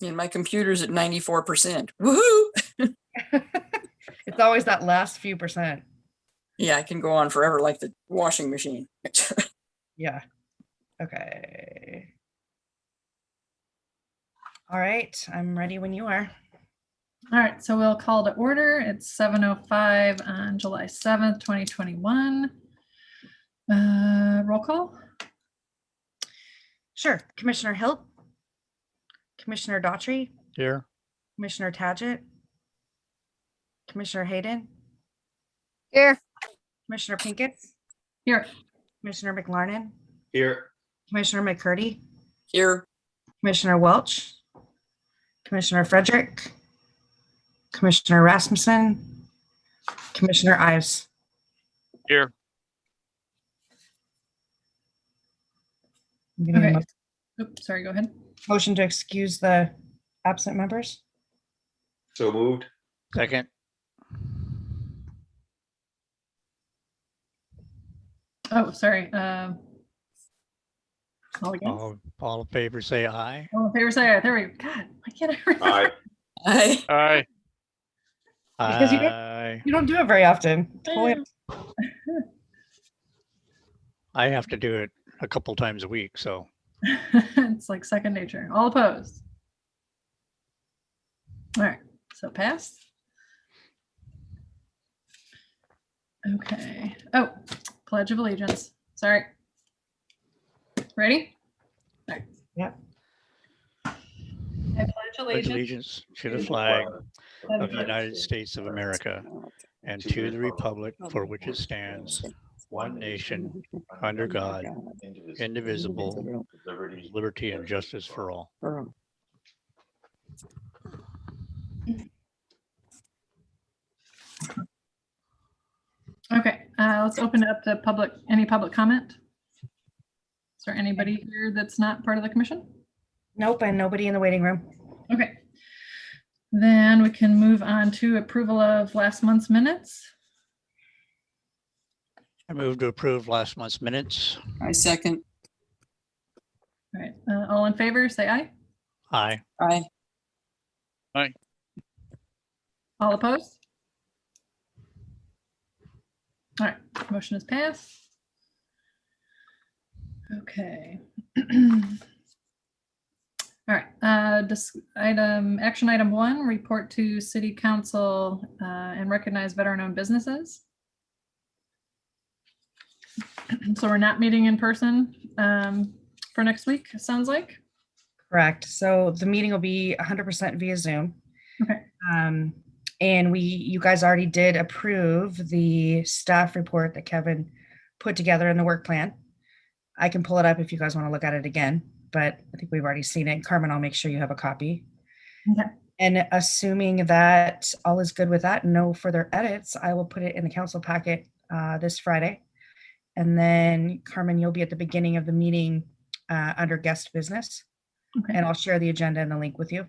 And my computer's at 94%. Woohoo! It's always that last few percent. Yeah, I can go on forever like the washing machine. Yeah. Okay. All right, I'm ready when you are. All right, so we'll call to order. It's 7:05 on July 7th, 2021. Roll call. Sure. Commissioner Hilt, Commissioner Daughtry, Here. Commissioner Tadgett, Commissioner Hayden, Here. Commissioner Pinkett, Here. Commissioner McLarnon, Here. Commissioner McCurdy, Here, Commissioner Welch, Commissioner Frederick, Commissioner Rasmussen, Commissioner Ives. Here. I'm gonna Okay. mo- Oops, sorry, go ahead. Motion to excuse the absent members. So moved. Second. Oh, sorry. All again. All in favor, say aye. All in favor, say aye. There we go. God, why can't I remember? Aye. I, Aye. Because you don't- Aye. You don't do it very often. Totally. I have to do it a couple times a week, so. It's like second nature. All opposed. All right, so passed. Okay. Oh, Pledge of Allegiance. Sorry. Ready? All right. Yep. I pledge Pledge allegiance allegiance to the flag of the United States of America and to the republic for which it stands, one nation, under God, indivisible, with liberty and justice for all. Okay, let's open it up to public, any public comment? Is there anybody here that's not part of the commission? Nope, and nobody in the waiting room. Okay. Then we can move on to approval of last month's minutes. I move to approve last month's minutes. I second. All right, all in favor, say aye. Aye. I, All opposed? All right, motion is passed. Okay. All right, action item 1, report to city council and recognize veteran-owned businesses. So we're not meeting in person for next week, it sounds like. Correct. So the meeting will be 100% via Zoom. Okay. And you guys already did approve the staff report that Kevin put together in the work plan. I can pull it up if you guys want to look at it again, but I think we've already seen it. Carmen, I'll make sure you have a copy. Okay. And assuming that all is good with that, no further edits, I will put it in the council packet this Friday. And then Carmen, you'll be at the beginning of the meeting under guest business. Okay. And I'll share the agenda and the link with you.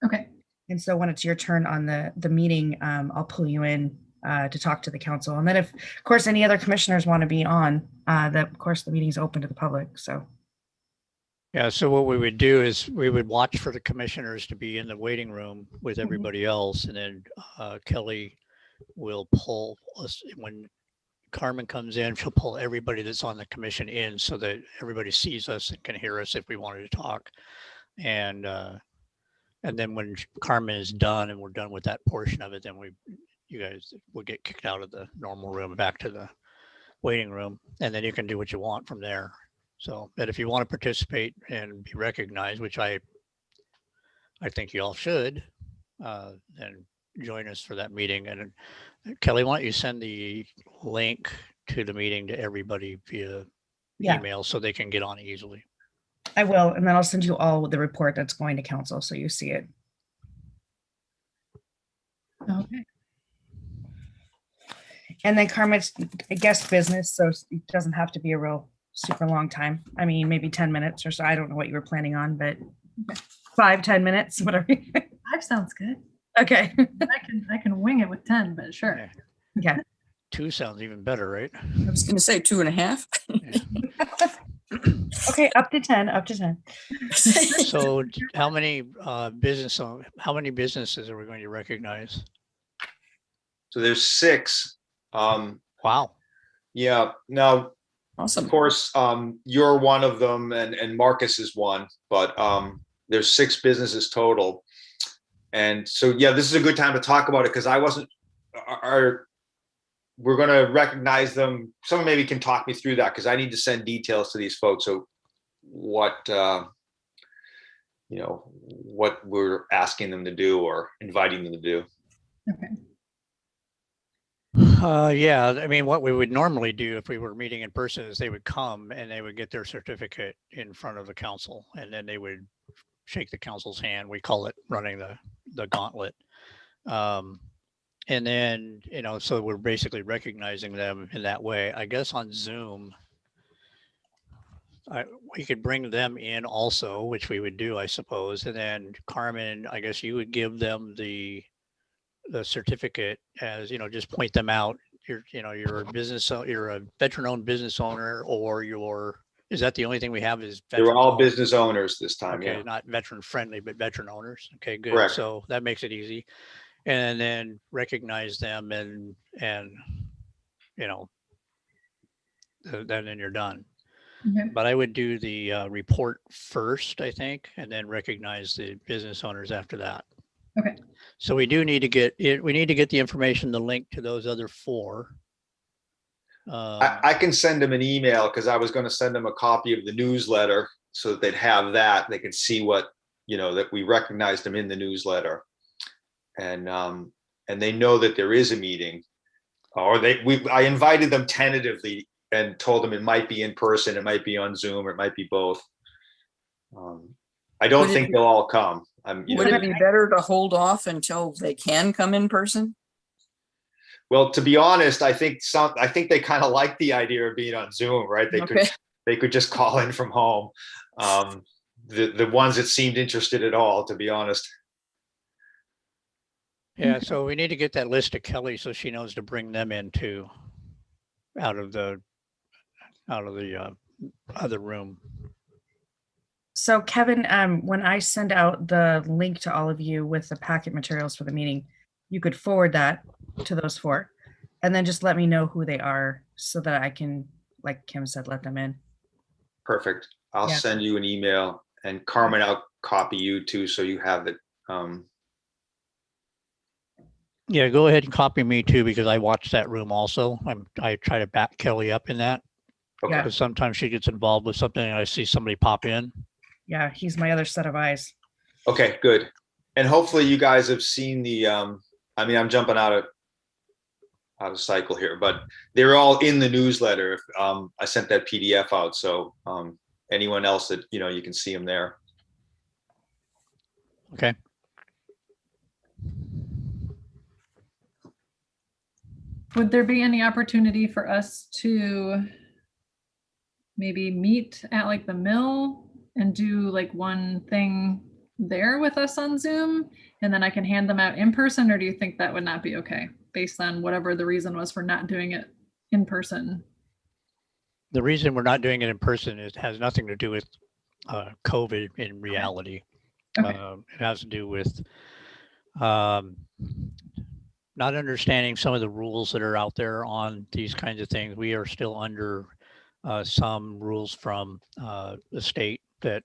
Okay. And so when it's your turn on the meeting, I'll pull you in to talk to the council. And then if, of course, any other commissioners want to be on, that of course the meeting's open to the public. So Yeah, so what we would do is we would watch for the commissioners to be in the waiting room with everybody else. And then Kelly will pull us when Carmen comes in, she'll pull everybody that's on the commission in so that everybody sees us and can hear us if we wanted to talk. And then when Carmen is done and we're done with that portion of it, then you guys will get kicked out of the normal room back to the waiting room. And then you can do what you want from there. So, but if you want to participate and be recognized, which I think you all should, then join us for that meeting. And Kelly, why don't you send the link to the meeting to everybody via Yeah. email so they can get on easily. I will, and then I'll send you all the report that's going to council so you see it. Okay. And then Carmen's a guest business, so it doesn't have to be a real super long time. I mean, maybe 10 minutes or so. I don't know what you were planning on, but 5-10 minutes, whatever. 5 sounds good. Okay. I can wing it with 10, but sure. Yeah. Okay. 2 sounds even better, right? I was going to say 2.5. Okay, up to 10, up to 10. So how many businesses are we going to recognize? So there's 6. Wow. Yeah, now, of Awesome. course, you're one of them and Marcus is one, but there's 6 businesses total. And so, yeah, this is a good time to talk about it because we're going to recognize them. Someone maybe can talk me through that because I need to send details to these folks. So what we're asking them to do or inviting them to do. Okay. Yeah, I mean, what we would normally do if we were meeting in person is they would come and they would get their certificate in front of the council, and then they would shake the council's hand. We call it running the gauntlet. And then, so we're basically recognizing them in that way. I guess on Zoom, we could bring them in also, which we would do, I suppose. And then Carmen, I guess you would give them the certificate as, just point them out. You're a business, you're a veteran-owned business owner, or is that the only thing we have is? They're all business owners this time. Okay, Yeah. not veteran friendly, but veteran owners. Okay, good. Correct. So that makes it easy. And then recognize them and then you're done. Okay. But I would do the report first, I think, and then recognize the business owners after that. Okay. So we do need to get it. We need to get the information, the link to those other 4. I can send them an email because I was going to send them a copy of the newsletter so that they'd have that. They could see what, that we recognized them in the newsletter. And they know that there is a meeting, or I invited them tentatively and told them it might be in person, it might be on Zoom, or it might be both. I don't think they'll all come. Would it be better to hold off until they can come in person? Well, to be honest, I think they kind of like the idea of being on Zoom, right? They could just call in from home. The ones that seemed interested at all, to be honest. Yeah, so we need to get that list to Kelly so she knows to bring them in too, out of the other room. So Kevin, when I send out the link to all of you with the packet materials for the meeting, you could forward that to those 4 and then just let me know who they are so that I can, like Kim said, let them in. Perfect. I'll Yeah. send you an email, and Carmen, I'll copy you too, so you have it. Yeah, go ahead and copy me too, because I watch that room also. I try to back Kelly up in that. Okay. Because sometimes she gets involved with something and I see somebody pop in. Yeah, he's my other set of eyes. Okay, good. And hopefully you guys have seen the, I'm jumping out of cycle here, but they're all in the newsletter. I sent that PDF out. So anyone else that, you can see them there. Okay. Would there be any opportunity for us to maybe meet at like the mill and do like one thing there with us on Zoom, and then I can hand them out in person? Or do you think that would not be okay based on whatever the reason was for not doing it in person? The reason we're not doing it in person has nothing to do with COVID in reality. Okay. It has to do with not understanding some of the rules that are out there on these kinds of things. We are still under some rules from the state that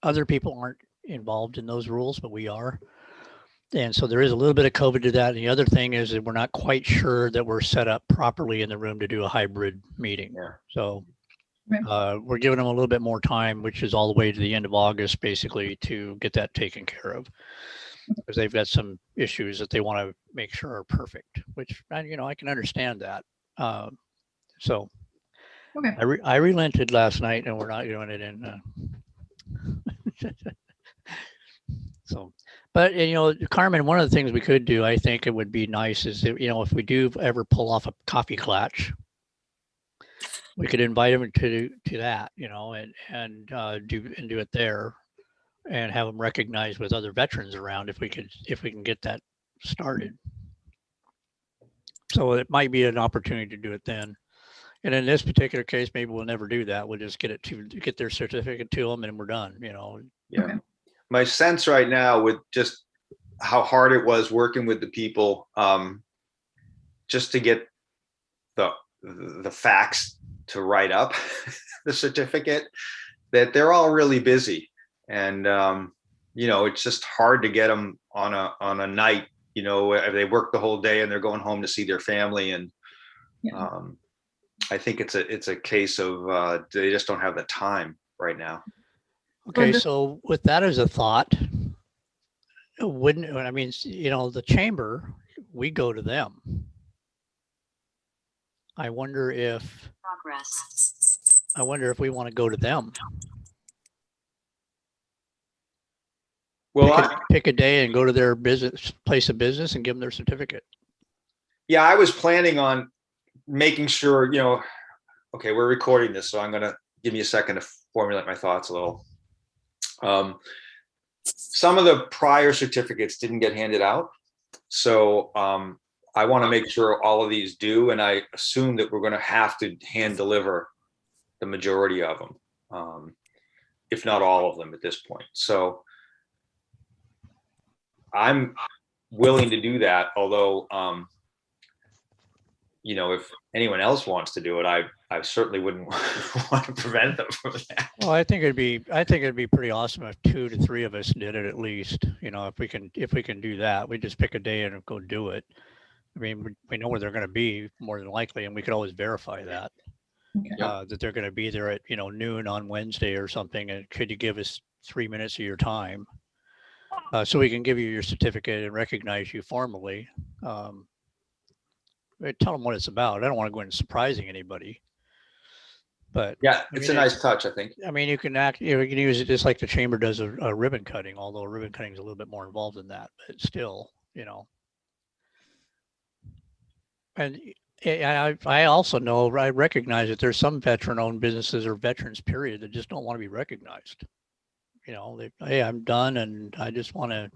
other people aren't involved in those rules, but we are. And so there is a little bit of COVID to that. And the other thing is that we're not quite sure that we're set up properly in the room to do a hybrid meeting. Yeah. So Right. we're giving them a little bit more time, which is all the way to the end of August, basically, to get that taken care of. Because they've got some issues that they want to make sure are perfect, which, I can understand that. So Okay. I relented last night, and we're not doing it in. So, but Carmen, one of the things we could do, I think it would be nice, is that, if we do ever pull off a coffee clutch, we could invite them to that, and do it there, and have them recognized with other veterans around if we can get that started. So it might be an opportunity to do it then. And in this particular case, maybe we'll never do that. We'll just get their certificate to them and we're done, you know. Yeah. Okay. My sense right now with just how hard it was working with the people, just to get the facts to write up the certificate, that they're all really busy. And, it's just hard to get them on a night, if they work the whole day and they're going home to see their family. And Yeah. I think it's a case of they just don't have the time right now. Okay, the- so with that as a thought, the chamber, we go to them. I wonder if we want to go to them. Well, Pick a day and go to their place of business and give them their certificate. yeah, I was planning on making sure, okay, we're recording this, so I'm going to give me a second to formulate my thoughts a little. Some of the prior certificates didn't get handed out. So I want to make sure all of these do. And I assume that we're going to have to hand deliver the majority of them, if not all of them at this point. So I'm willing to do that. Although, if anyone else wants to do it, I certainly wouldn't want to prevent them from that. Well, I think it'd be pretty awesome if 2 to 3 of us did it at least. If we can do that, we just pick a day and go do it. I mean, we know where they're going to be more than likely, and we could always verify that. Okay. That they're going to be there at noon on Wednesday or something. And could you give us 3 minutes of your time so we can give you your certificate and recognize you formally? Tell them what it's about. I don't want to go in surprising anybody. But Yeah, it's a nice touch, I think. I mean, you can use it just like the chamber does a ribbon cutting, although ribbon cutting is a little bit more involved in that, but still, And I also know, I recognize that there's some veteran-owned businesses or veterans, period, that just don't want to be recognized. Hey, I'm done, and I just want to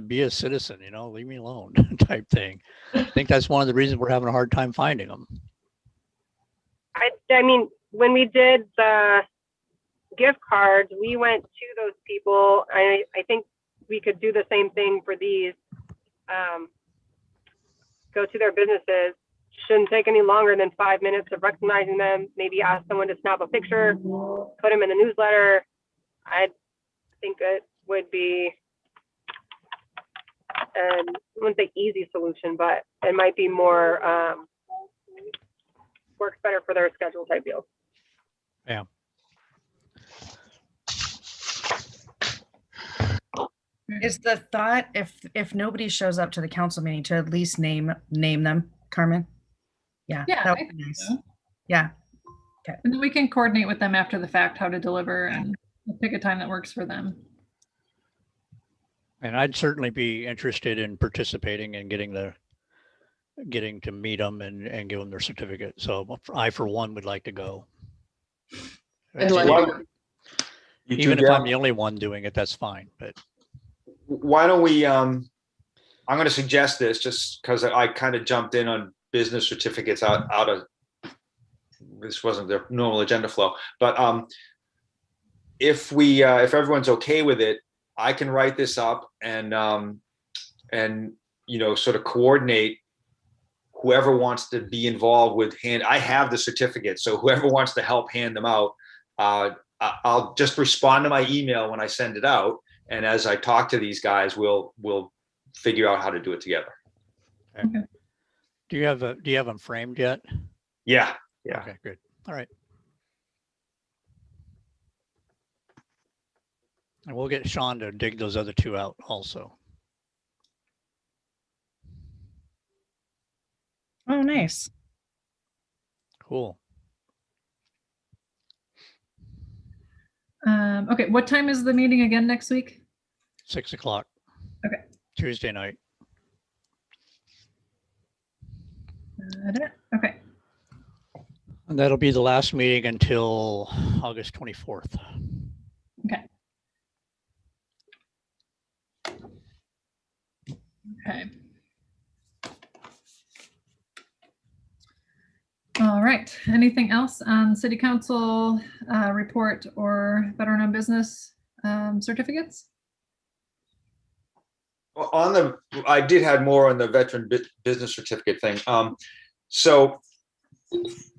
be a citizen. Leave me alone, type thing. I think that's one of the reasons we're having a hard time finding them. I mean, when we did the gift cards, we went to those people. I think we could do the same thing for these. Go to their businesses. Shouldn't take any longer than 5 minutes of recognizing them. Maybe ask someone to snap a picture, put them in the newsletter. I think it would be, I wouldn't say easy solution, but it might be more, works better for their schedule type deal. Yeah. Is the thought if nobody shows up to the council meeting to at least name them, Carmen? Yeah. Yeah, that I would be think nice. so. Yeah. And then we can coordinate with them after the fact how to deliver and pick a time that works for them. And I'd certainly be interested in participating and getting to meet them and give them their certificate. So I, for one, would like to go. I'd like Why- You two, Even if Dale? I'm the only one doing it, that's fine. But Why don't we, I'm going to suggest this just because I kind of jumped in on business certificates out of, this wasn't their normal agenda flow, but if everyone's okay with it, I can write this up and sort of coordinate whoever wants to be involved with I have the certificate, so whoever wants to help hand them out, I'll just respond to my email when I send it out. And as I talk to these guys, we'll figure out how to do it together. okay. Do you have them framed yet? Yeah. Yeah. Okay, good. All right. And we'll get Sean to dig those other 2 out also. Oh, nice. Cool. Okay, what time is the meeting again next week? 6 o'clock. Okay. Tuesday night. Okay. And that'll be the last meeting until August 24th. Okay. Okay. All right. Anything else on city council report or veteran owned business certificates? Well, I did have more on the veteran business certificate thing. So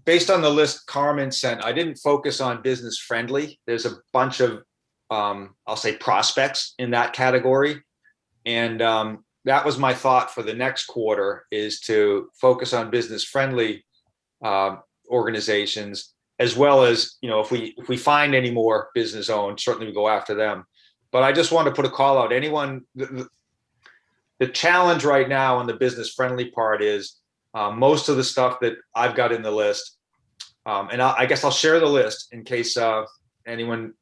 based on the list Carmen sent, I didn't focus on business friendly. There's a bunch of, I'll say, prospects in that category. And that was my thought for the next quarter, is to focus on business friendly organizations, as well as, if we find any more business owned, certainly we go after them. But I just want to put a call out. Anyone, the challenge right now on the business friendly part is most of the stuff that I've got in the list, and I guess I'll share the list in case anyone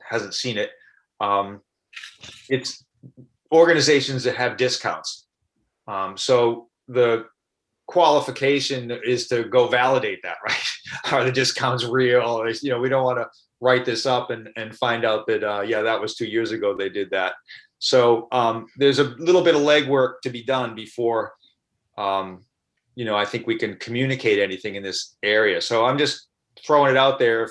hasn't seen it. It's organizations that have discounts. So the qualification is to go validate that, right? Are the discounts real? We don't want to write this up and find out that, yeah, that was 2 years ago they did that. So there's a little bit of legwork to be done before, I think we can communicate anything in this area. So I'm just throwing it out there.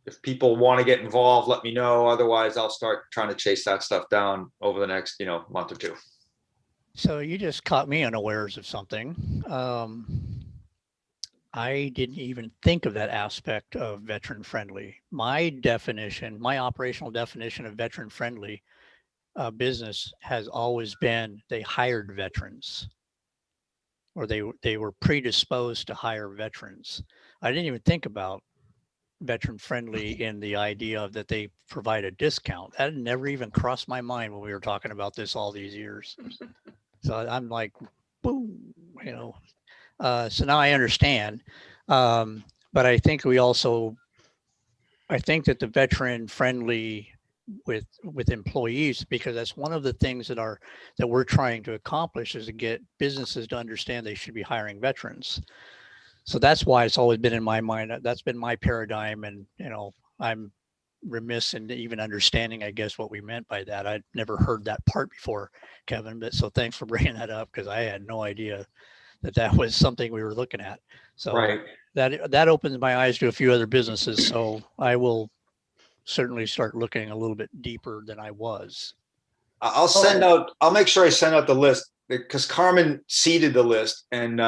If people want to get involved, let me know. Otherwise, I'll start trying to chase that stuff down over the next, month or two. So you just caught me unawares of something. I didn't even think of that aspect of veteran friendly. My operational definition of veteran friendly business has always been they hired veterans, or they were predisposed to hire veterans. I didn't even think about veteran friendly in the idea of that they provide a discount. That had never even crossed my mind when we were talking about this all these years. So I'm like, boom, so now I understand. But I think I think that the veteran friendly with employees, because that's one of the things that we're trying to accomplish, is to get businesses to understand they should be hiring veterans. So that's why it's always been in my mind. That's been my paradigm. And, I'm remiss in even understanding, I guess, what we meant by that. I'd never heard that part before, Kevin, but so thanks for bringing that up, because I had no idea that was something we were looking at. So Right. that opens my eyes to a few other businesses. So I will certainly start looking a little bit deeper than I was. I'll make sure I send out the list, because Carmen seeded the list. And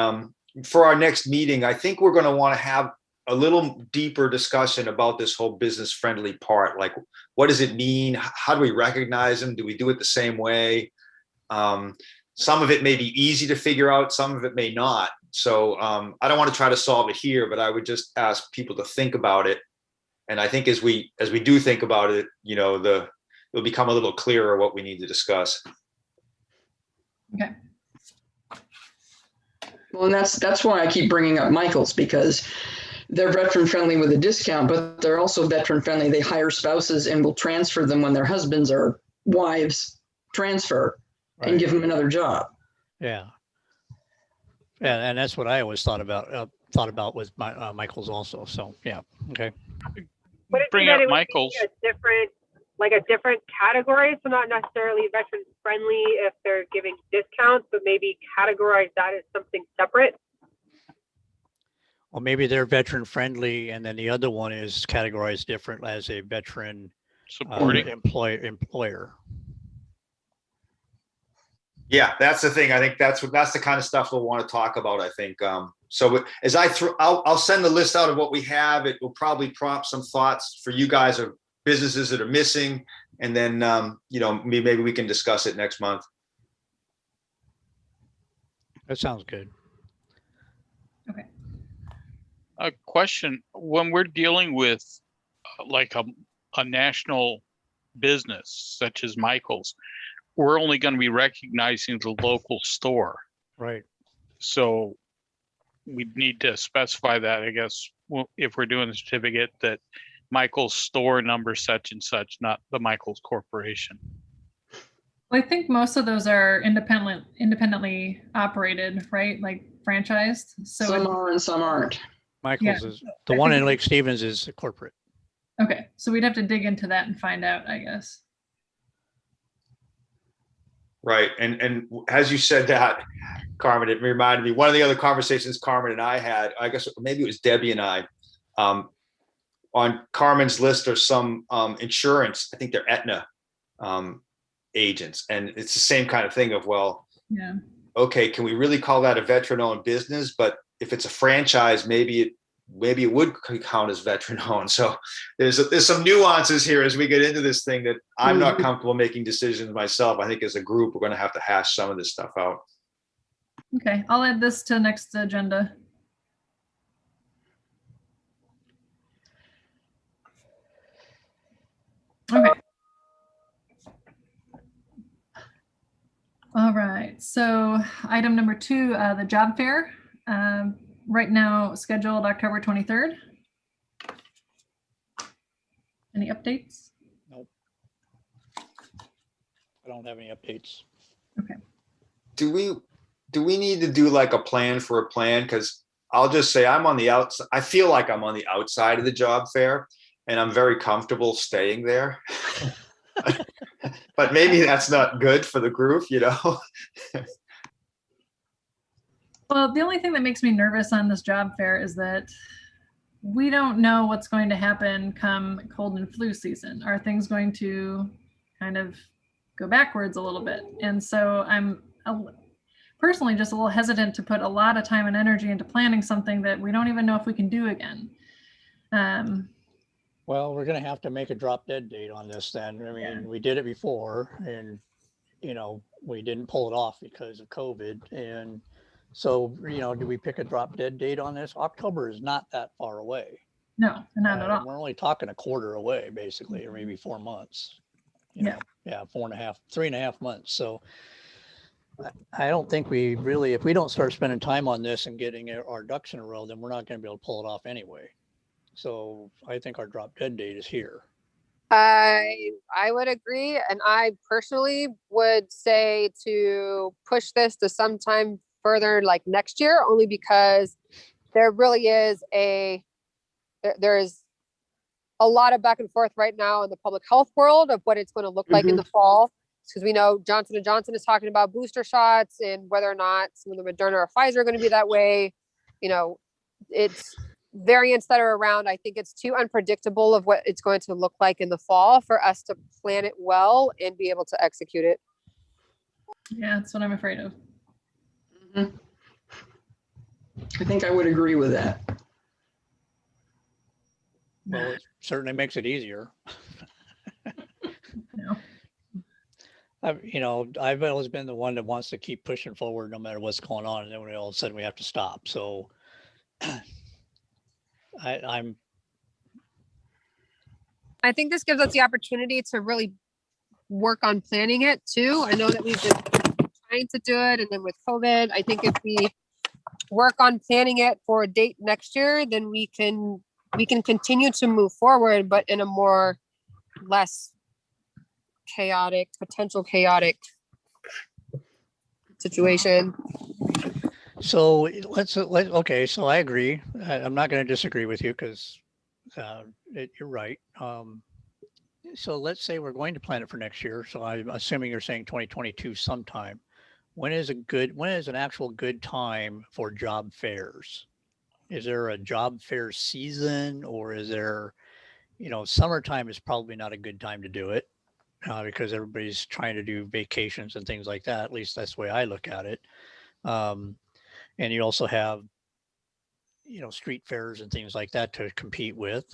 for our next meeting, I think we're going to want to have a little deeper discussion about this whole business friendly part. Like, what does it mean? How do we recognize them? Do we do it the same way? Some of it may be easy to figure out. Some of it may not. So I don't want to try to solve it here, but I would just ask people to think about it. And I think as we do think about it, it'll become a little clearer what we need to discuss. Okay. Well, and that's why I keep bringing up Michael's, because they're veteran friendly with a discount, but they're also veteran friendly. They hire spouses and will transfer them when their husbands or wives transfer and give them another job. Yeah. And that's what I always thought about with Michael's also. So, yeah. Okay. But it Bring that up it would Michael's. be a different category, so not necessarily veteran friendly if they're giving discounts, but maybe categorize that as something separate. Well, maybe they're veteran friendly, and then the other one is categorized different as a veteran Supporting. employer. Yeah, that's the thing. I think that's the kind of stuff we'll want to talk about, I think. So as I'll send the list out of what we have. It will probably prompt some thoughts for you guys of businesses that are missing. And then, maybe we can discuss it next month. That sounds good. Okay. A question, when we're dealing with like a national business such as Michael's, we're only going to be recognizing the local store. Right. So we need to specify that, I guess, if we're doing the certificate, that Michael's store number such and such, not the Michael's Corporation. Well, I think most of those are independently operated, right? Like franchised. So Some are and some aren't. Michael's is the one in Lake Stevens is corporate. okay, so we'd have to dig into that and find out, I guess. Right. And as you said that, Carmen, it reminded me, one of the other conversations Carmen and I had, I guess maybe it was Debbie and I, on Carmen's list are some insurance, I think they're Aetna agents. And it's the same kind of thing of, well, Yeah. okay, can we really call that a veteran-owned business? But if it's a franchise, maybe it would count as veteran-owned. So there's some nuances here as we get into this thing that I'm not comfortable making decisions myself. I think as a group, we're going to have to hash some of this stuff out. Okay, I'll add this to next agenda. Okay. All right, so item number 2, the job fair. Right now scheduled October 23rd. Any updates? Nope. I don't have any updates. Okay. Do we need to do like a plan for a plan? Because I'll just say I'm on the outside. I feel like I'm on the outside of the job fair, and I'm very comfortable staying there. But maybe that's not good for the group, you know? Well, the only thing that makes me nervous on this job fair is that we don't know what's going to happen come cold and flu season. Are things going to kind of go backwards a little bit? And so I'm personally just a little hesitant to put a lot of time and energy into planning something that we don't even know if we can do again. Well, we're going to have to make a drop dead date on this then. I mean, we did it before and, you know, we didn't pull it off because of COVID. And so, you know, do we pick a drop dead date on this? October is not that far away. No, not at all. We're only talking a quarter away, basically, or maybe 4 months. You know? Yeah, 3.5 months. So I don't think we really, if we don't start spending time on this and getting our ducks in a row, then we're not going to be able to pull it off anyway. So I think our drop dead date is here. I would agree, and I personally would say to push this to sometime further, like next year, only because there really is there is a lot of back and forth right now in the public health world of what it's going to look like in the fall. Because we know Johnson & Johnson is talking about booster shots and whether or not some of the Moderna or Pfizer are going to be that way. You know, it's variants that are around. I think it's too unpredictable of what it's going to look like in the fall for us to plan it well and be able to execute it. Yeah, that's what I'm afraid of. I think I would agree with that. Well, it certainly makes it easier. No. I've always been the one that wants to keep pushing forward no matter what's going on. And then when all of a sudden we have to stop. So I think this gives us the opportunity to really work on planning it too. I know that we've been trying to do it, and then with COVID, I think if we work on planning it for a date next year, then we can continue to move forward, but in a less potential chaotic situation. So okay. So I agree. I'm not going to disagree with you because you're right. So let's say we're going to plan it for next year. So I'm assuming you're saying 2022 sometime. When is an actual good time for job fairs? Is there a job fair season, or is there, summertime is probably not a good time to do it because everybody's trying to do vacations and things like that. At least that's the way I look at it. And you also have, street fairs and things like that to compete with.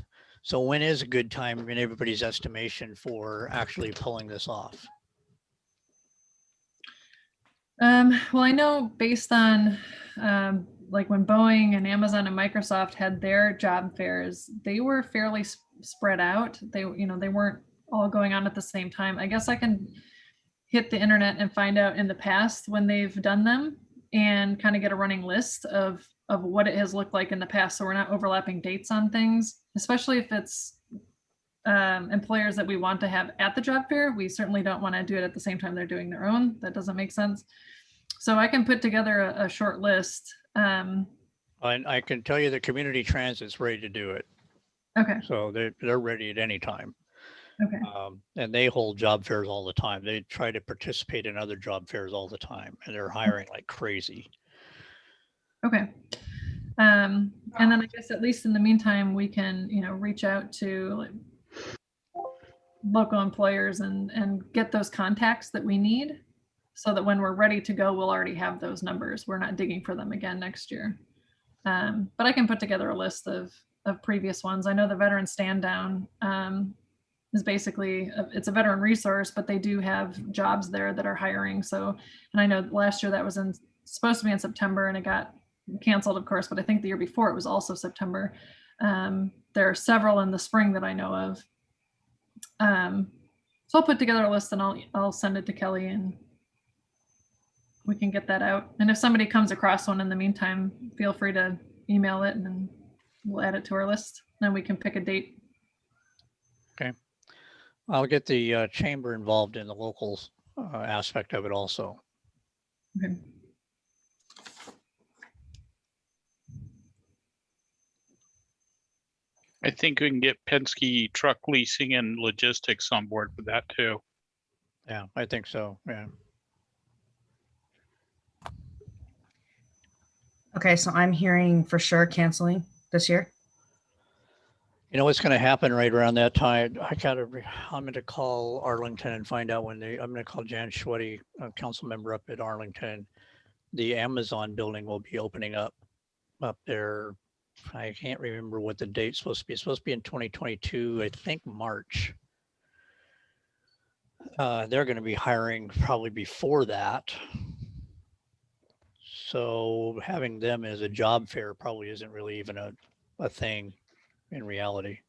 So when is a good time in everybody's estimation for actually pulling this off? Well, I know based on like when Boeing and Amazon and Microsoft had their job fairs, they were fairly spread out. They weren't all going on at the same time. I guess I can hit the internet and find out in the past when they've done them and kind of get a running list of what it has looked like in the past. So we're not overlapping dates on things, especially if it's employers that we want to have at the job fair. We certainly don't want to do it at the same time they're doing their own. That doesn't make sense. So I can put together a short list. And I can tell you the community transit's ready to do it. Okay. So they're ready at any time. Okay. And they hold job fairs all the time. They try to participate in other job fairs all the time, and they're hiring like crazy. Okay. And then I guess at least in the meantime, we can, reach out to like local employers and get those contacts that we need so that when we're ready to go, we'll already have those numbers. We're not digging for them again next year. But I can put together a list of previous ones. I know the veteran stand down is basically, it's a veteran resource, but they do have jobs there that are hiring. So, and I know last year that was supposed to be in September and it got canceled, of course, but I think the year before it was also September. There are several in the spring that I know of. So I'll put together a list and I'll send it to Kelly and we can get that out. And if somebody comes across one in the meantime, feel free to email it and then we'll add it to our list. Then we can pick a date. Okay. I'll get the chamber involved in the locals aspect of it also. Okay. I think we can get Penske Truck Leasing and Logistics on board with that too. Yeah, I think so. Yeah. Okay, so I'm hearing for sure canceling this year. You know what's going to happen right around that time? I'm going to call Arlington and find out I'm going to call Jan Schwetty, a council member up at Arlington. The Amazon building will be opening up there. I can't remember what the date's supposed to be. It's supposed to be in 2022, I think March. They're going to be hiring probably before that. So having them as a job fair probably isn't really even a thing in reality.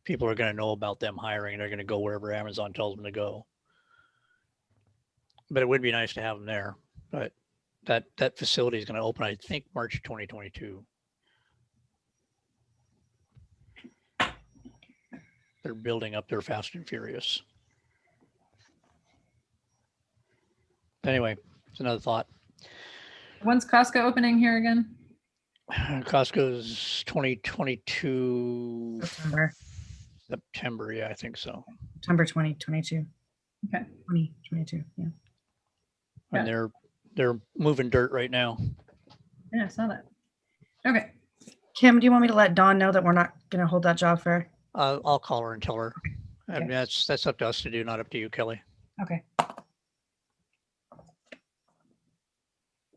People are going to know about them hiring and they're going to go wherever Amazon tells them to go. But it would be nice to have them there. But that facility is going to open, I think, March 2022. They're building up their Fast and Furious. Anyway, it's another thought. When's Costco opening here again? Costco's 2022 September, yeah, I think so. September 2022. Okay. 2022, yeah. And they're moving dirt right now. Yeah, I saw that. Okay. Kim, do you want me to let Dawn know that we're not going to hold that job fair? I'll call her and tell her. I mean, Okay. that's up to us to do, not up to you, Kelly. Okay.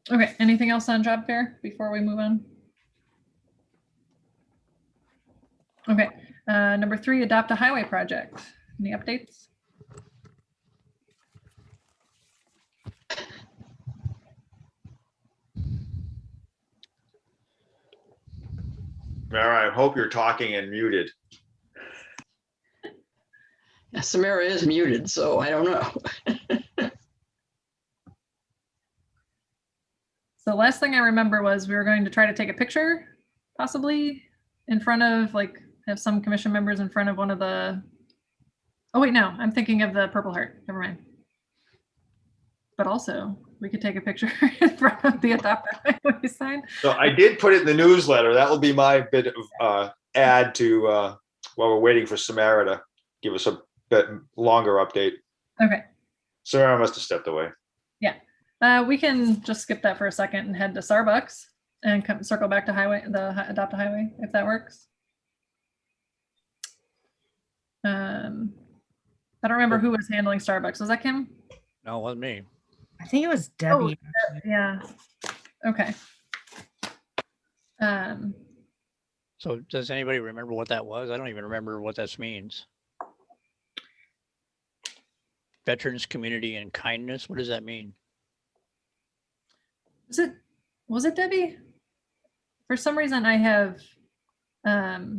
Okay. Anything else on job fair before we move on? Okay. Number 3, adopt a highway project. Any updates? Mara, I hope you're talking and muted. Yeah, Samara is muted, so I don't know. So the last thing I remember was we were going to try to take a picture, possibly in front of, like, have some commission members in front of one of the, oh wait, no, I'm thinking of the Purple Heart, never mind. But also, we could take a picture in front of the Adopt a Highway sign. So I did put it in the newsletter. That will be my bit of add to while we're waiting for Samara to give us a bit longer update. Okay. Samara must have stepped away. We can just skip that for a second and head to Starbucks and circle back to Adopt a Highway, if that works. I don't remember who was handling Starbucks. Was that Kim? No, it wasn't me. I think it was Debbie. Yeah. Okay. So does anybody remember what that was? I don't even remember what that means. Veterans, community, and kindness. What does that mean? Was it Debbie? For some reason I have oh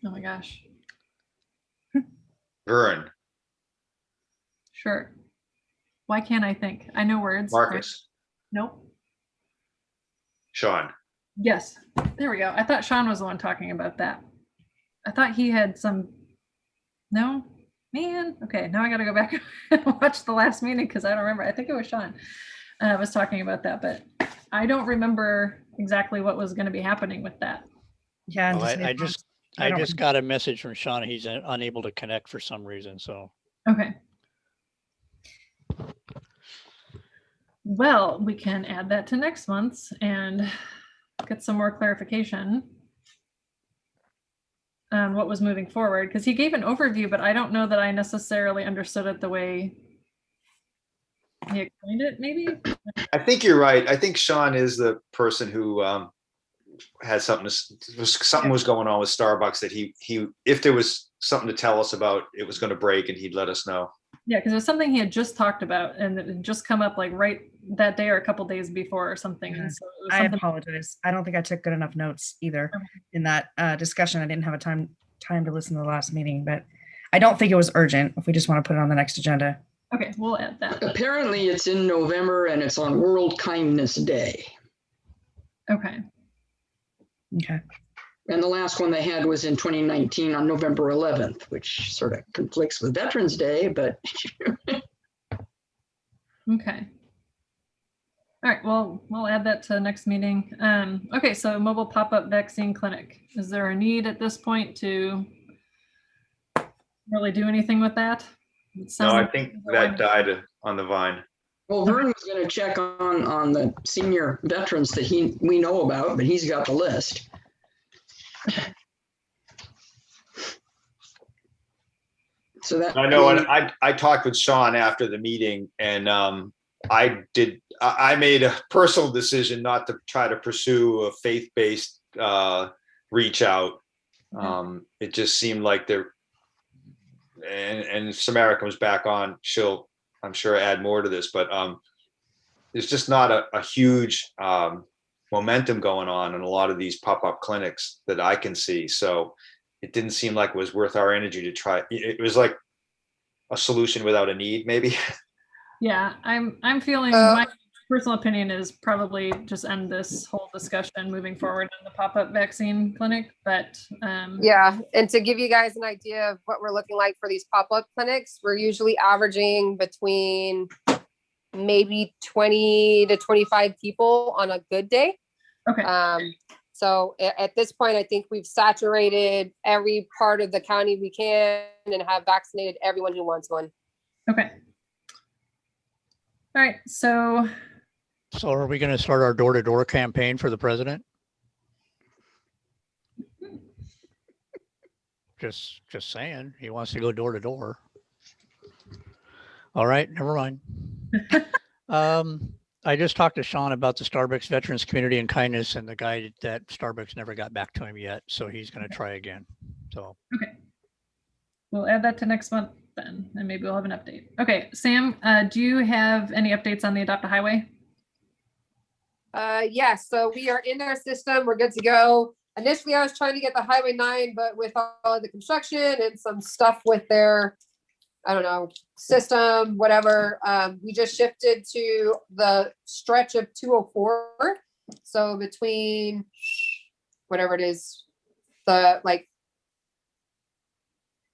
my gosh. Vern, Sure. Why can't I think? I know words. Marcus, Nope. Sean. Yes. There we go. I thought Sean was the one talking about that. I thought he had some. No? Man. Okay. Now I got to go back and watch the last meeting because I don't remember. I think it was Sean was talking about that, but I don't remember exactly what was going to be happening with that. Yeah. Well, I I I don't just got a message from Sean. He's unable to connect for some reason, so. Okay. Well, we can add that to next month's and get some more clarification on what was moving forward, because he gave an overview, but I don't know that I necessarily understood it the way he explained it, maybe? I think you're right. I think Sean is the person who had something was going on with Starbucks that he if there was something to tell us about, it was going to break, and he'd let us know. Yeah, because it was something he had just talked about, and it had just come up like right that day or a couple days before or something. Yeah. And so it was I something. apologize. I don't think I took good enough notes either in that discussion. I didn't have a time to listen to the last meeting, but I don't think it was urgent if we just want to put it on the next agenda. Okay, we'll add that. Apparently it's in November and it's on World Kindness Day. Okay. Okay. And the last one they had was in 2019 on November 11th, which sort of conflicts with Veterans Day, but Okay. All right, well, we'll add that to the next meeting. Okay, so mobile pop-up vaccine clinic. Is there a need at this point to really do anything with that? It No, sounds I like think they're going that to- died on the vine. well, Vern was going to check on the senior veterans that we know about, but he's got the list. So that I know, and I talked with Sean after the meeting, and I made a personal decision not to try to pursue a faith-based reach out. It just seemed like and if Samara comes back on, she'll, I'm sure, add more to this, but there's just not a huge momentum going on in a lot of these pop-up clinics that I can see. So it didn't seem like it was worth our energy to try. It was like a solution without a need, maybe. Yeah, I'm feeling, my personal opinion is probably just end this whole discussion moving forward on the pop-up vaccine clinic, but Yeah, and to give you guys an idea of what we're looking like for these pop-up clinics, we're usually averaging between maybe 20 to 25 people on a good day. okay. So at this point, I think we've saturated every part of the county we can and have vaccinated everyone who wants one. Okay. All right, so So are we going to start our door-to-door campaign for the president? Just saying, he wants to go door to door. All right, never mind. I just talked to Sean about the Starbucks Veterans Community and Kindness, and the guy that Starbucks never got back to him yet, so he's going to try again. So okay. We'll add that to next month then, and maybe we'll have an update. Okay, Sam, do you have any updates on the Adopt a Highway? Yes, so we are in our system. We're good to go. Initially, I was trying to get the Highway 9, but with all of the construction and some stuff with their, I don't know, system, whatever, we just shifted to the stretch of 204. So between whatever it is, the like,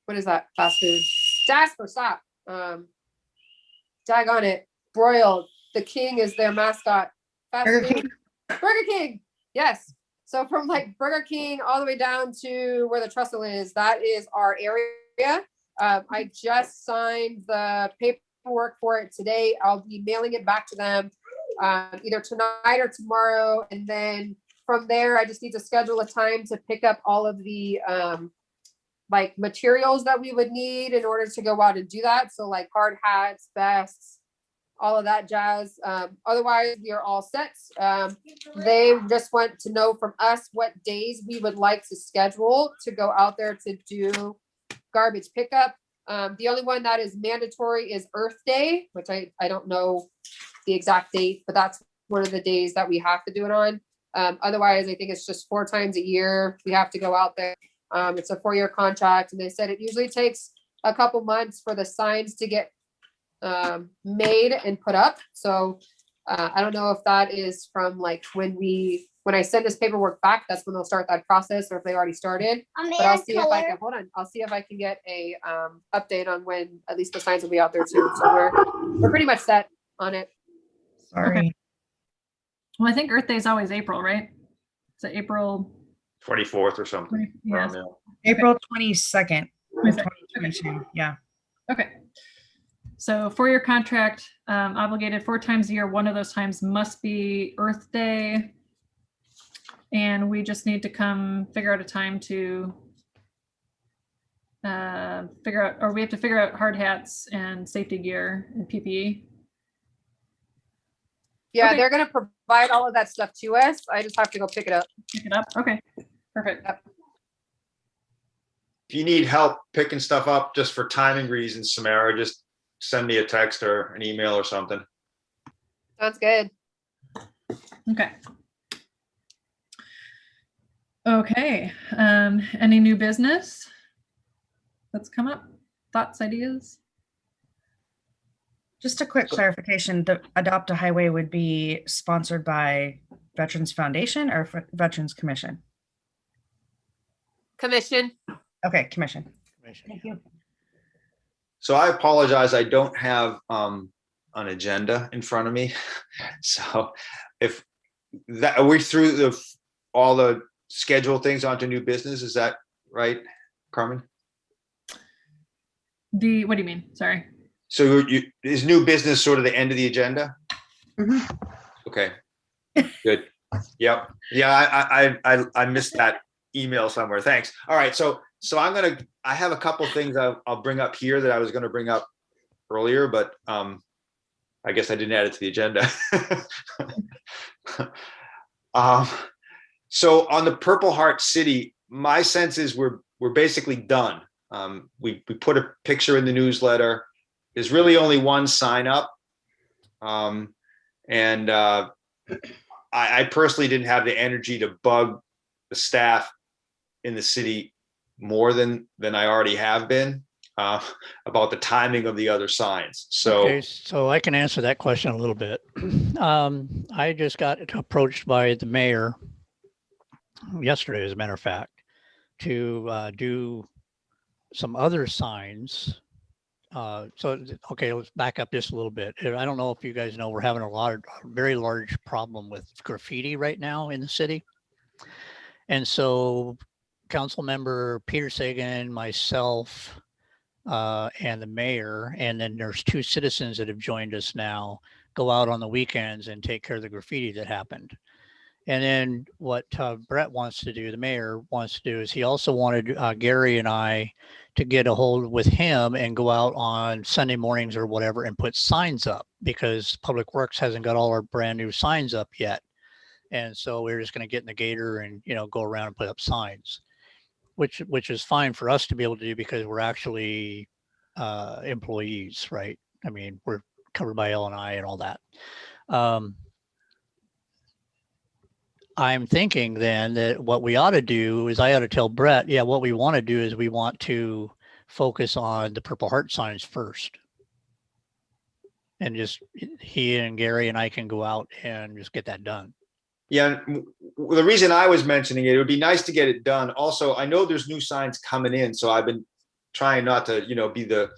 what is that fast food? Jasper, stop. Dag on it. Broiled. The King is their mascot. Fast Burger food. Burger King. Yes. So from like Burger King all the way down to where the trestle is, that is our area. I just signed the paperwork for it today. I'll be mailing it back to them either tonight or tomorrow. And then from there, I just need to schedule a time to pick up all of the like materials that we would need in order to go out and do that. So like hard hats, vests, all of that jazz. Otherwise, we are all set. They just want to know from us what days we would like to schedule to go out there to do garbage pickup. The only one that is mandatory is Earth Day, which I don't know the exact date, but that's one of the days that we have to do it on. Otherwise, I think it's just 4 times a year we have to go out there. It's a 4-year contract, and they said it usually takes a couple months for the signs to get made and put up. So I don't know if that is from like when I send this paperwork back, that's when they'll start that process, or if they already started. But I'll see if I can I'll see if I can get a update on when at least the signs will be out there too. So we're pretty much set on it. Sorry. Well, I think Earth Day is always April, right? Is it April 24th or something. Yes. around there. April 22nd, 22nd. 2022. Yeah. Okay. So for your contract, obligated 4 times a year, one of those times must be Earth Day. And we just need to come figure out a time to figure out, or we have to figure out hard hats and safety gear and PPE. Yeah, Okay. they're gonna provide all of that stuff to us. I just have to go pick it up. Pick it up. Okay, perfect. If you need help picking stuff up just for timing reasons, Samara, just send me a text or an email or something. Sounds good. Okay. Okay, any new business that's come up? Thoughts, ideas? Just a quick clarification, the Adopt a Highway would be sponsored by Veterans Foundation or Veterans Commission? Commission. Okay, Commission. Commission. Thank you. So I apologize, I don't have an agenda in front of me. So if that, are we through all the scheduled things onto new business? Is that right, Carmen? What do you mean? Sorry. So is new business sort of the end of the agenda? Mhm. Okay, good. Yep. Yeah, I missed that email somewhere. Thanks. All right. So I have a couple things I'll bring up here that I was going to bring up earlier, but I guess I didn't add it to the agenda. So on the Purple Heart City, my sense is we're basically done. We put a picture in the newsletter. There's really only one sign up. And I personally didn't have the energy to bug the staff in the city more than I already have been about the timing of the other signs. So, Okay, so I can answer that question a little bit. I just got approached by the mayor yesterday, as a matter of fact, to do some other signs. Okay, let's back up just a little bit. I don't know if you guys know, we're having a very large problem with graffiti right now in the city. And so council member Peter Sagan, myself, and the mayor, and then there's 2 citizens that have joined us now, go out on the weekends and take care of the graffiti that happened. And then what Brett wants to do, the mayor wants to do, is he also wanted Gary and I to get a hold with him and go out on Sunday mornings or whatever and put signs up, because Public Works hasn't got all our brand new signs up yet. And so we're just going to get in the gator and, go around and put up signs, which is fine for us to be able to do because we're actually employees, right? I mean, we're covered by L&I and all that. I'm thinking then that what we ought to do is I ought to tell Brett, yeah, what we want to do is we want to focus on the Purple Heart signs first. And just he and Gary and I can go out and just get that done. yeah, the reason I was mentioning it would be nice to get it done. Also, I know there's new signs coming in, so I've been trying not to, be the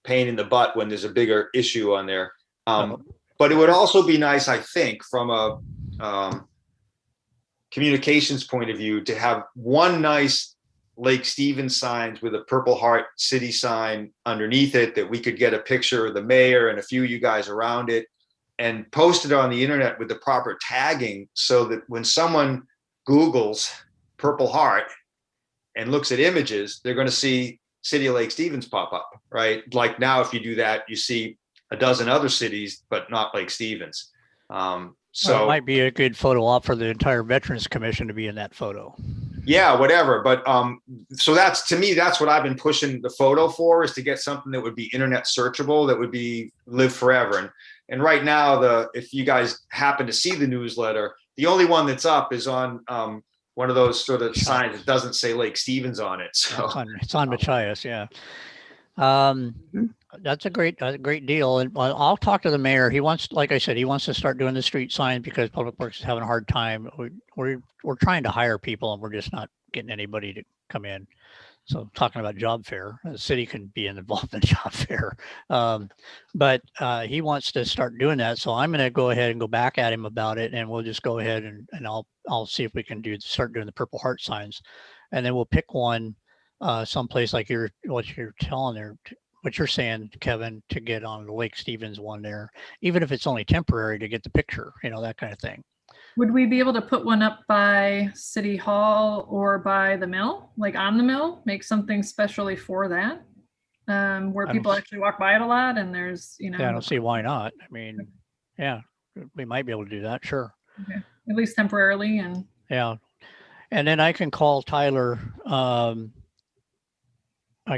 pain in the butt when there's a bigger issue on there. But it would also be nice, I think, from a communications point of view, to have one nice Lake Stevens signs with a Purple Heart City sign underneath it that we could get a picture of the mayor and a few of you guys around it and post it on the internet with the proper tagging, so that when someone Googles Purple Heart and looks at images, they're going to see City of Lake Stevens pop up, right? Like now, if you do that, you see a dozen other cities, but not Lake Stevens. So it might be a good photo op for the entire Veterans Commission to be in that photo. Yeah, whatever. But so that's, to me, that's what I've been pushing the photo for, is to get something that would be internet searchable, that would be live forever. And right now, if you guys happen to see the newsletter, the only one that's up is on one of those sort of signs that doesn't say Lake Stevens on it. So it's on Machias, yeah. That's a great deal. And I'll talk to the mayor. He wants, like I said, he wants to start doing the street signs because Public Works is having a hard time. We're trying to hire people and we're just not getting anybody to come in. So talking about job fair, the city can be involved in job fair. But he wants to start doing that. So I'm going to go ahead and go back at him about it, and we'll just go ahead and I'll see if we can start doing the Purple Heart signs. And then we'll pick one someplace like what you're telling there, what you're saying, Kevin, to get on the Lake Stevens one there, even if it's only temporary to get the picture, that kind of thing. Would we be able to put one up by City Hall or by the mill, like on the mill, make something specially for that? Where people actually walk by it a lot and there's, Yeah, I don't see why not. I mean, yeah, we might be able to do that. Sure. Okay. At least temporarily. And yeah. And then I can call Tyler. I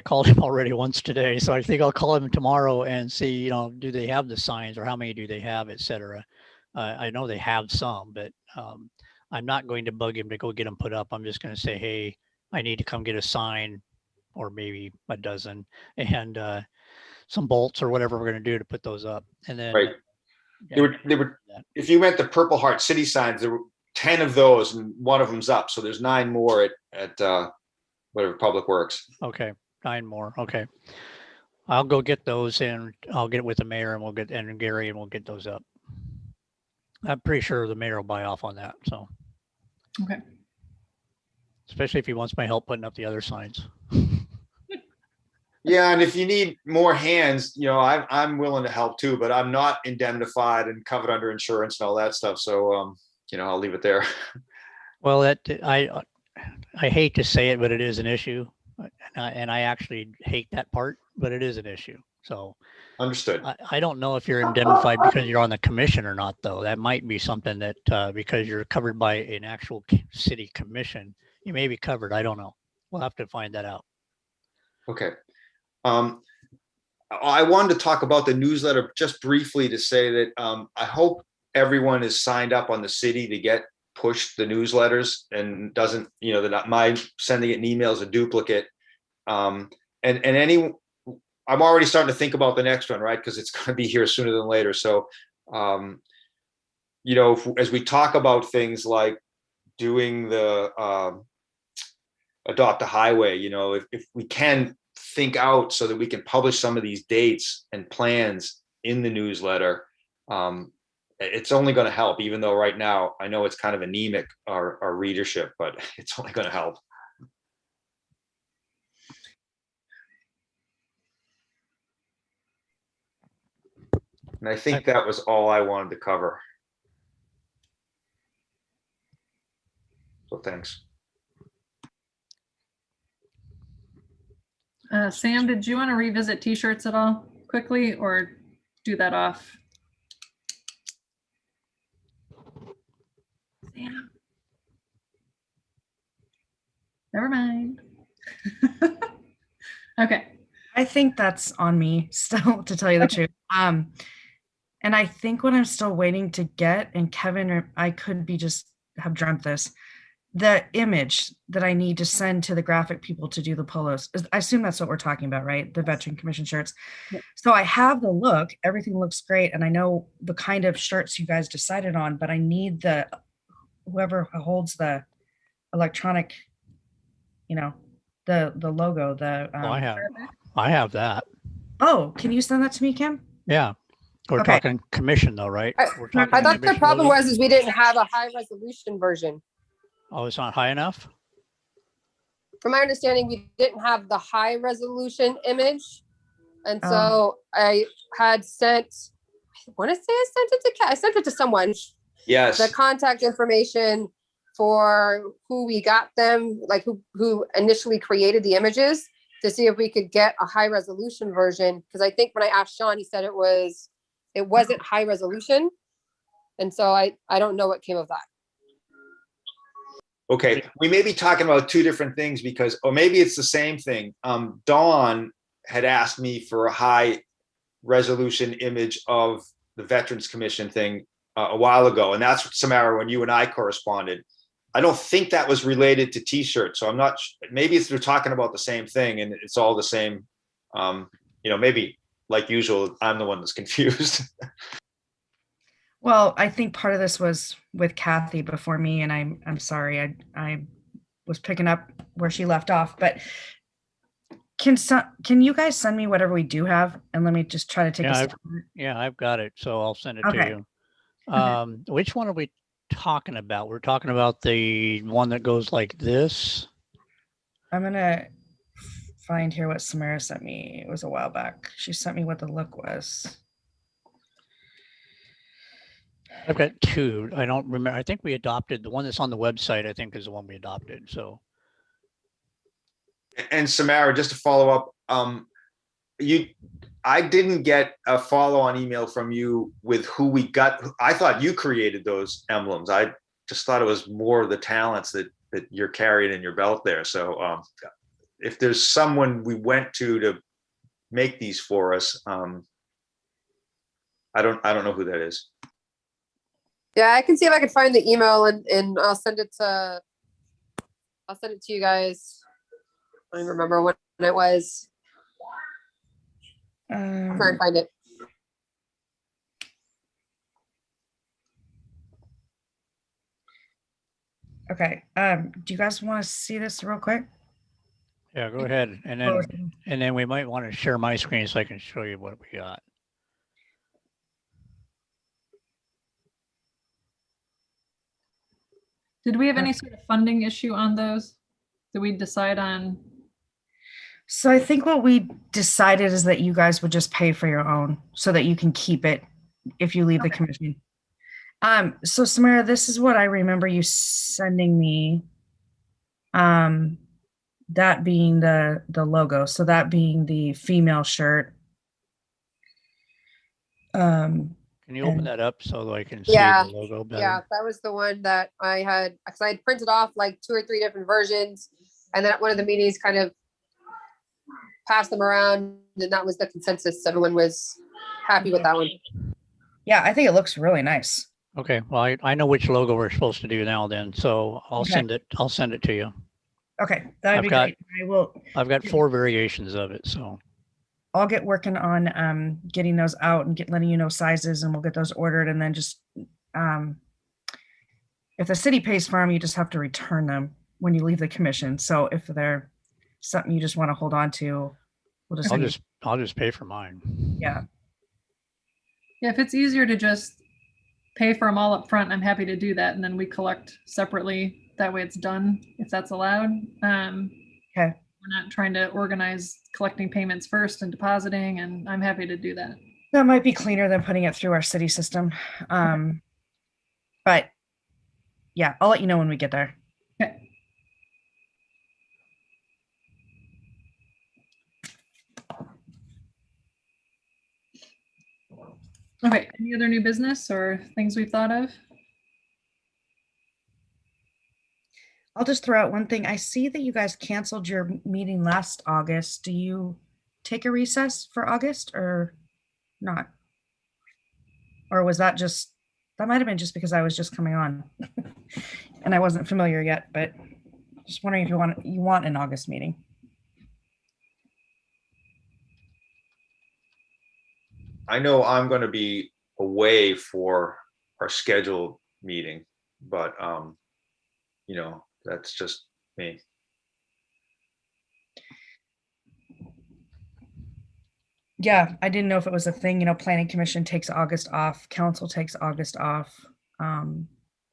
called him already once today, so I think I'll call him tomorrow and see, do they have the signs or how many do they have, et cetera. I know they have some, but I'm not going to bug him to go get them put up. I'm just going to say, hey, I need to come get a sign or maybe a dozen and some bolts or whatever we're going to do to put those up. And then Right. They were, if you went to Purple Heart City signs, there were 10 of those and one of them's up. So there's 9 more at whatever Public Works. Okay. 9 more. Okay. I'll go get those and I'll get it with the mayor and Gary and we'll get those up. I'm pretty sure the mayor will buy off on that. So. okay. Especially if he wants my help putting up the other signs. Yeah, and if you need more hands, I'm willing to help too, but I'm not indemnified and covered under insurance and all that stuff. So, I'll leave it there. Well, I hate to say it, but it is an issue, and I actually hate that part, but it is an issue. So. Understood. I don't know if you're indemnified because you're on the commission or not, though. That might be something that because you're covered by an actual city commission, you may be covered. I don't know. We'll have to find that out. Okay. I wanted to talk about the newsletter just briefly to say that I hope everyone is signed up on the city to get pushed the newsletters and doesn't, that my sending it in email is a duplicate. I'm already starting to think about the next one, right? Because it's going to be here sooner than later. So, as we talk about things like doing the Adopt a Highway, if we can think out so that we can publish some of these dates and plans in the newsletter, it's only going to help, even though right now I know it's kind of anemic, our readership, but it's only going to help. And I think that was all I wanted to cover. So thanks. Sam, did you want to revisit t-shirts at all quickly or do that off? Sam. Never mind. Okay. I think that's on me still, to tell you the truth. And I think what I'm still waiting to get, and Kevin, or I could be just have dreamt this, the image that I need to send to the graphic people to do the polos. I assume that's what we're talking about, right? The Veteran Commission shirts. Yeah. So I have the look, everything looks great. And I know the kind of shirts you guys decided on, but I need whoever holds the electronic, the logo, I have that. Oh, can you send that to me, Kim? Yeah. We're Okay. talking commission though, right? We're talking I thought the commission problem logo? was we didn't have a high resolution version. Oh, it's not high enough? From my understanding, we didn't have the high resolution image. And Oh. so I had sent, I want to say I sent it to I sent it to someone, Yes. the contact information for who we got them, like who initially created the images, to see if we could get a high resolution version. Because I think when I asked Sean, he said it wasn't high resolution. And so I don't know what came of that. Okay, we may be talking about two different things because, or maybe it's the same thing. Dawn had asked me for a high resolution image of the Veterans Commission thing a while ago. And that's, Samara, when you and I corresponded. I don't think that was related to t-shirts. So I'm not, maybe they're talking about the same thing and it's all the same. Maybe like usual, I'm the one that's confused. Well, I think part of this was with Kathy before me, and I'm sorry. I was picking up where she left off, but can you guys send me whatever we do have, and let me just try to take Yeah, a I've- stab at it? Yeah, I've got it, so I'll send it to Okay. you. Okay. Which one are we talking about? We're talking about the one that goes like this. I'm gonna find here what Samara sent me. It was a while back. She sent me what the look was. I've got two. I don't remember. I think we adopted the one that's on the website. I think is the one we adopted. So And Samara, just to follow up, I didn't get a follow-on email from you with who we got. I thought you created those emblems. I just thought it was more of the talents that you're carrying in your belt there. So if there's someone we went to make these for us, I don't know who that is. Yeah, I can see if I can find the email and I'll send it to you guys. I don't remember when it was. I'll try and find it. Okay. Do you guys want to see this real quick? yeah, go ahead. And then we might want to share my screen so I can show you what we got. Did we have any sort of funding issue on those? Did we decide on? So I think what we decided is that you guys would just pay for your own so that you can keep it if you leave the commission. So Samara, this is what I remember you sending me. That being the logo. So that being the female shirt. Can you open And- that up so I can see Yeah, the logo better? Yeah, that was the one that I had, because I had printed off like 2 or 3 different versions. And then at one of the meetings kind of passed them around, and that was the consensus. Everyone was happy with that one. Yeah, I think it looks really nice. Okay, well, I know which logo we're supposed to do now then, so I'll Okay. send it to you. Okay, that'd I've be got- great. I will. I've got 4 variations of it, so. I'll get working on getting those out and letting you know sizes, and we'll get those ordered, and then just if the city pays for them, you just have to return them when you leave the commission. So if they're something you just want to hold on to, we'll just, I'll just pay for mine. yeah. Yeah, if it's easier to just pay for them all up front, I'm happy to do that. And then we collect separately. That way it's done, if that's allowed. Okay. We're not trying to organize collecting payments first and depositing, and I'm happy to do that. That might be cleaner than putting it through our city system. But yeah, I'll let you know when we get there. Okay. Okay, any other new business or things we've thought of? I'll just throw out one thing. I see that you guys canceled your meeting last August. Do you take a recess for August or not? Or was that might have been just because I was just coming on and I wasn't familiar yet, but just wondering if you want an August meeting. I know I'm going to be away for our scheduled meeting, but that's just me. Yeah, I didn't know if it was a thing, planning commission takes August off, council takes August off.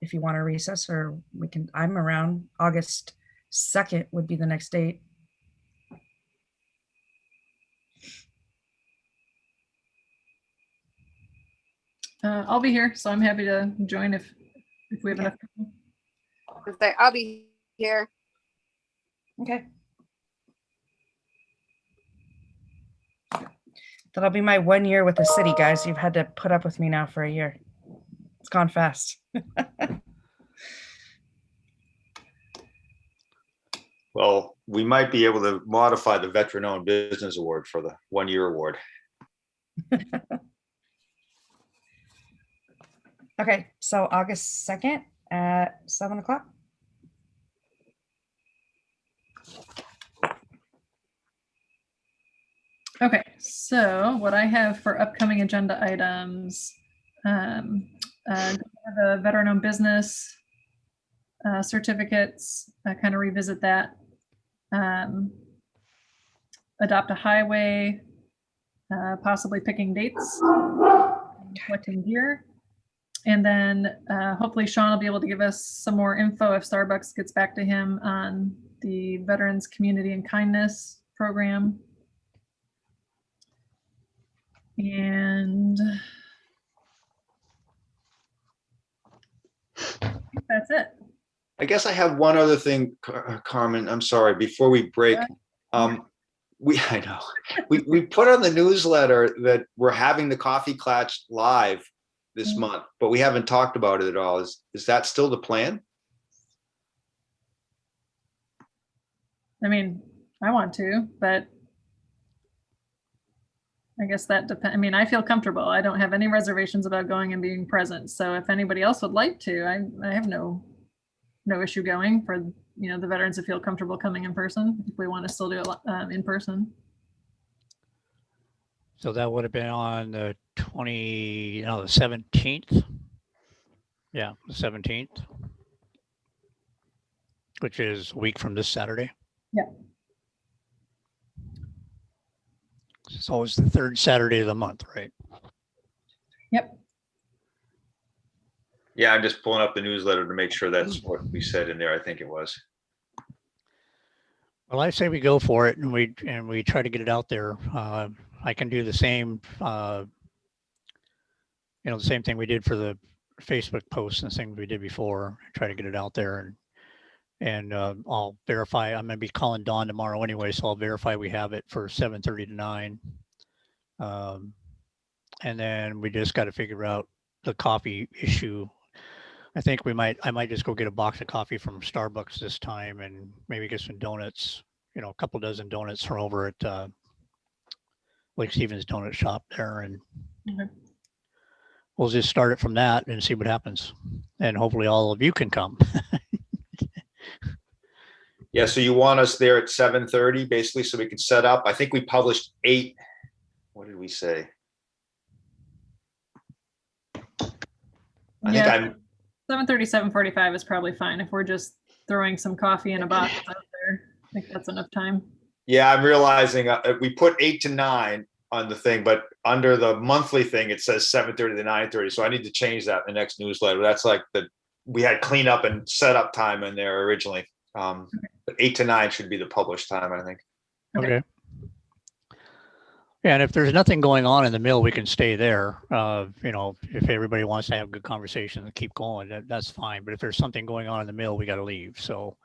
If you want to recess, or I'm around. August 2nd would be the next date. I'll be here, so I'm happy to join if we have enough. people. I'll be here. Okay. That'll be my 1 year with the city, guys. You've had to put up with me now for a year. It's gone fast. Well, we might be able to modify the veteran-owned business award for the 1-year award. Okay, so August 2nd at 7 o'clock. Okay, so what I have for upcoming agenda items, the veteran-owned business, certificates, kind of revisit that. Adopt a highway, possibly picking dates, collecting gear. And then hopefully Sean will be able to give us some more info if Starbucks gets back to him on the Veterans Community and Kindness program. And I think that's it. I guess I have one other thing, Carmen, I'm sorry, before we break. I know, we put on the newsletter that we're having the Coffee Klatch live this month, but we haven't talked about it at all. Is that still the plan? I mean, I want to, but I guess that depends. I mean, I feel comfortable. I don't have any reservations about going and being present. So if anybody else would like to, I have no issue going for, the veterans to feel comfortable coming in person if we want to still do it in person. So that would have been on the the 17th. Yeah, the 17th, which is a week from this Saturday. Yeah. It's always the third Saturday of the month, right? Yep. Yeah, I'm just pulling up the newsletter to make sure that's what we said in there. I think it was. Well, I say we go for it, and we try to get it out there. I can do the same, the same thing we did for the Facebook posts and things we did before. Try to get it out there, and I'll verify. I'm going to be calling Dawn tomorrow anyway, so I'll verify we have it for 7:30 to 9. And then we just got to figure out the coffee issue. I think I might just go get a box of coffee from Starbucks this time, and maybe get some donuts. A couple dozen donuts from over at Lake Stevens Donut Shop there, and we'll just start it from that and see what happens. And hopefully all of you can come. Yeah, so you want us there at 7:30, basically, so we can set up. I think we published 8. What did we say? I think I'm 7:30, 7:45 is probably fine if we're just throwing some coffee in a box out there. I think that's enough time. Yeah, I'm realizing we put 8 to 9 on the thing, but under the monthly thing, it says 7:30 to 9:30. So I need to change that in the next newsletter. That's like we had cleanup and setup time in there originally. But 8 to 9 should be the published time, I think. Okay. Yeah, and if there's nothing going on in the mill, we can stay there. If everybody wants to have a good conversation and keep going, that's fine. But if there's something going on in the mill, we got to leave. So,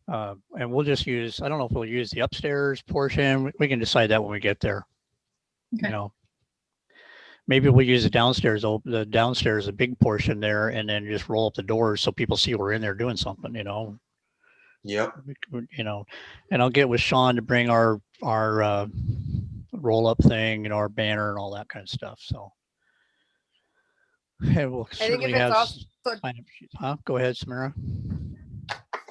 and we'll just use, I don't know if we'll use the upstairs portion. We can decide that when we get there. Okay. Maybe we'll use the downstairs, a big portion there, and then just roll up the doors so people see we're in there doing something, Yep. And I'll get with Sean to bring our roll up thing, our banner and all that kind of stuff. So and we'll certainly have sign-up sheets. Go ahead, Samara.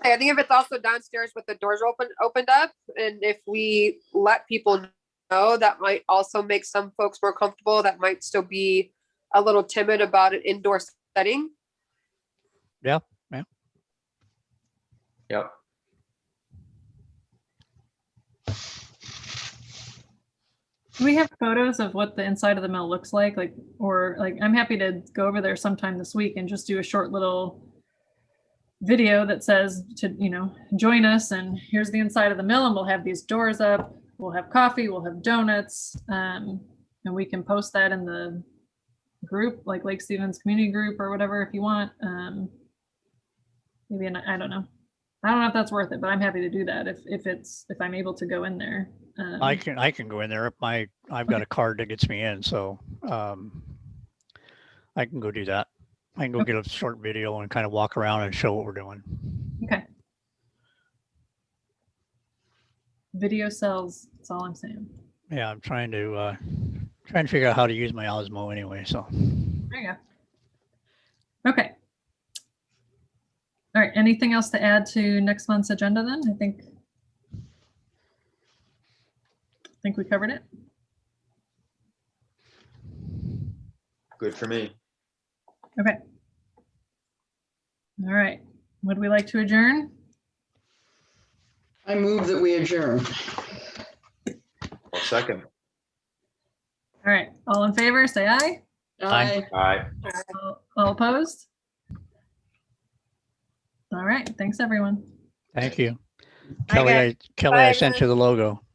I think if it's also downstairs with the doors opened up, and if we let people know, that might also make some folks more comfortable that might still be a little timid about an indoor setting. Yeah. Yep. Do we have photos of what the inside of the mill looks like? I'm happy to go over there sometime this week and just do a short little video that says to, join us, and here's the inside of the mill, and we'll have these doors up, we'll have coffee, we'll have donuts, and we can post that in the group, like Lake Stevens community group or whatever, if you want. Maybe, I don't know. I don't know if that's worth it, but I'm happy to do that if I'm able to go in there. I can go in there. I've got a card that gets me in, so I can go do that. I can go get a short video and kind of walk around and show what we're doing. Okay. Video sells. That's all I'm saying. Yeah, I'm trying to figure out how to use my Osmo anyway. So there you go. Okay. All right. Anything else to add to next month's agenda then? I think we covered it. Good for me. Okay. All right. Would we like to adjourn? I move that we adjourn. Well, second. All right, all in favor, say aye. Aye. All right. All opposed? All right, thanks, everyone. Thank you. Bye, guys. Kelly, I sent you the logo.